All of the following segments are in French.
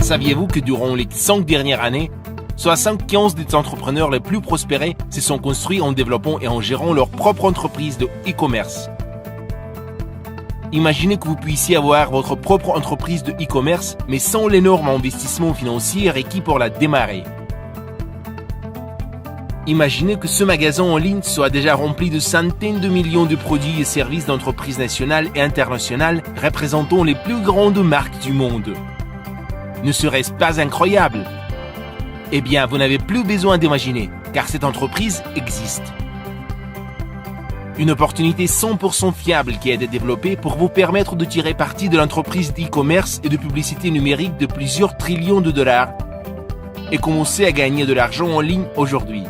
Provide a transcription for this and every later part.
Saviez-vous que durant les 5 dernières années, 75 des entrepreneurs les plus prospérés se sont construits en développant et en gérant leur propre entreprise de e-commerce. Imaginez que vous puissiez avoir votre propre entreprise de e-commerce, mais sans l'énorme investissement financier requis pour la démarrer. Imaginez que ce magasin en ligne soit déjà rempli de centaines de millions de produits et services d'entreprises nationales et internationales représentant les plus grandes marques du monde. Ne serait-ce pas incroyable ? Eh bien, vous n'avez plus besoin d'imaginer, car cette entreprise existe. Une opportunité 100% fiable qui a été développée pour vous permettre de tirer parti de l'entreprise d'e-commerce et de publicité numérique de plusieurs trillions de dollars et commencer à gagner de l'argent en ligne aujourd'hui.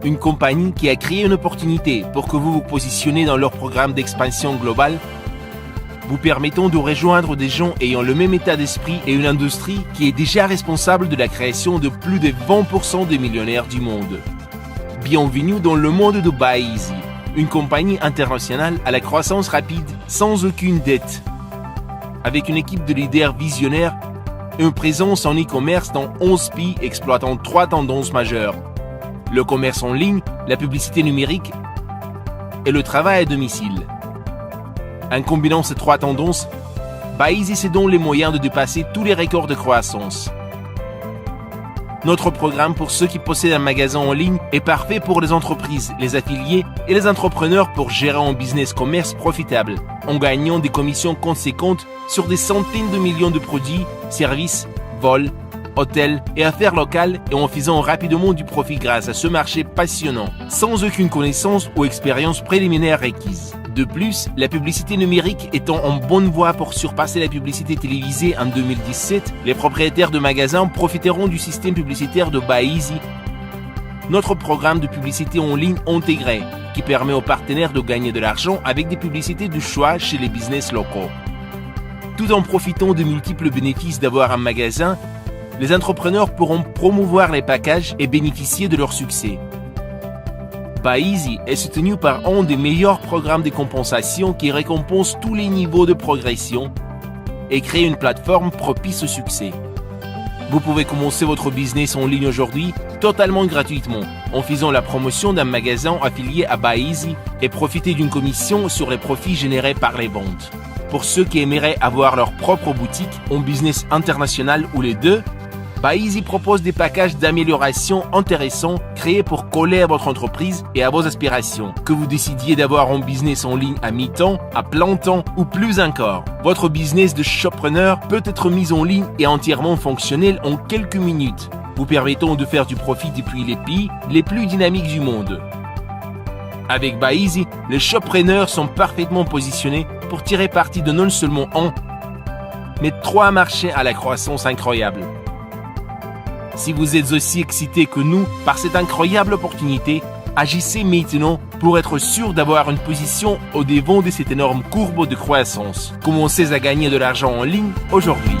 Une compagnie qui a créé une opportunité pour que vous vous positionnez dans leur programme d'expansion globale, vous permettant de rejoindre des gens ayant le même état d'esprit et une industrie qui est déjà responsable de la création de plus de 20% des millionnaires du monde. Bienvenue dans le monde de BuyEasy, une compagnie internationale à la croissance rapide sans aucune dette. Avec une équipe de leaders visionnaires et une présence en e-commerce dans 11 pays exploitant 3 tendances majeures. Le commerce en ligne, la publicité numérique et le travail à domicile. En combinant ces 3 tendances, BuyEasy se donne les moyens de dépasser tous les records de croissance. Notre programme pour ceux qui possèdent un magasin en ligne est parfait pour les entreprises, les affiliés et les entrepreneurs pour gérer un business commerce profitable, en gagnant des commissions conséquentes sur des centaines de millions de produits, services, vols, hôtels et affaires locales et en faisant rapidement du profit grâce à ce marché passionnant, sans aucune connaissance ou expérience préliminaire requise. De plus, la publicité numérique étant en bonne voie pour surpasser la publicité télévisée en 2017, les propriétaires de magasins profiteront du système publicitaire de BuyEasy, notre programme de publicité en ligne intégré, qui permet aux partenaires de gagner de l'argent avec des publicités de choix chez les business locaux. Tout en profitant de multiples bénéfices d'avoir un magasin, les entrepreneurs pourront promouvoir les packages et bénéficier de leur succès. BuyEasy est soutenu par un des meilleurs programmes de compensation qui récompense tous les niveaux de progression et crée une plateforme propice au succès. Vous pouvez commencer votre business en ligne aujourd'hui totalement gratuitement en faisant la promotion d'un magasin affilié à BuyEasy et profiter d'une commission sur les profits générés par les ventes. Pour ceux qui aimeraient avoir leur propre boutique, un business international ou les deux, BuyEasy propose des packages d'amélioration intéressants créés pour coller à votre entreprise et à vos aspirations. Que vous décidiez d'avoir un business en ligne à mi-temps, à plein temps ou plus encore, votre business de shopreneur peut être mis en ligne et entièrement fonctionnel en quelques minutes, vous permettant de faire du profit depuis les pays les plus dynamiques du monde. Avec BuyEasy, les shopreneurs sont parfaitement positionnés pour tirer parti de non seulement un, mais 3 marchés à la croissance incroyable. Si vous êtes aussi excité que nous par cette incroyable opportunité, agissez maintenant pour être sûr d'avoir une position au devant de cette énorme courbe de croissance. Commencez à gagner de l'argent en ligne aujourd'hui.